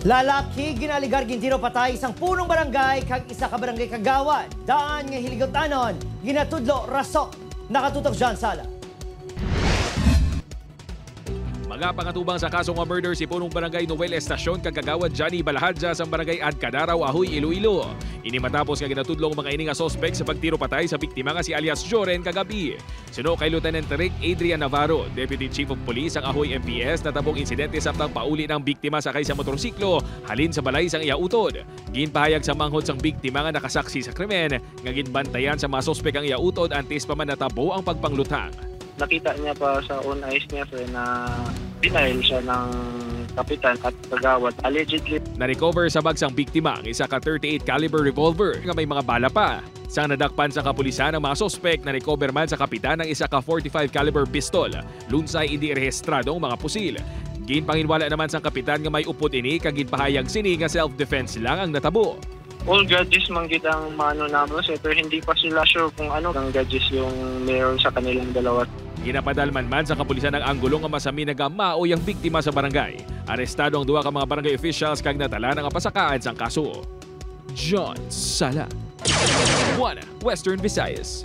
Lalaki ginaligar gintiro patay isang punong barangay kag isa ka barangay kagawad. Daan nga hiligotanon, ginatudlo raso. Nakatutok John Sala. Mga pangatubang sa kasong murder si punong barangay Noel Estacion kagagawad Johnny Balahadja sa barangay Adcadaraw, Ahoy, Iloilo. Ini matapos nga ginatudlong mga ini nga sospek sa pagtiro patay sa biktima nga si alias Joren kagabi. Suno kay Lieutenant Rick Adrian Navarro, Deputy Chief of Police ang Ahoy MPS, natabong insidente samtang pauli ng biktima sakay sa motorsiklo halin sa balay sang iya utod. Ginpahayag sa manghod sang biktima nga nakasaksi sa krimen nga ginbantayan sa mga sospek ang iya utod antes pa man natabo ang pagpanglutang. Nakita niya pa sa own eyes niya na denial siya ng kapitan at kagawad. Allegedly, na-recover sa bagsang biktima ang isa ka 38 caliber revolver nga may mga bala pa. Sa nadakpan sa kapulisan ng mga sospek, na-recover man sa kapitan ang isa ka 45 caliber pistol. Lunsay hindi rehistradong mga pusil. Ginpanginwala naman sa kapitan nga may upod ini kag ginpahayag sini nga self-defense lang ang natabo. all gadgets manggit ang mano namin pero hindi pa sila sure kung ano ang gadgets yung meron sa kanilang dalawa. Ginapadalman man sa kapulisan ng Angulo nga masami nagamao yang biktima sa barangay. Arestado ang duha ka mga barangay officials kag natala nga pasakaan sang kaso. John Sala, One Western Visayas.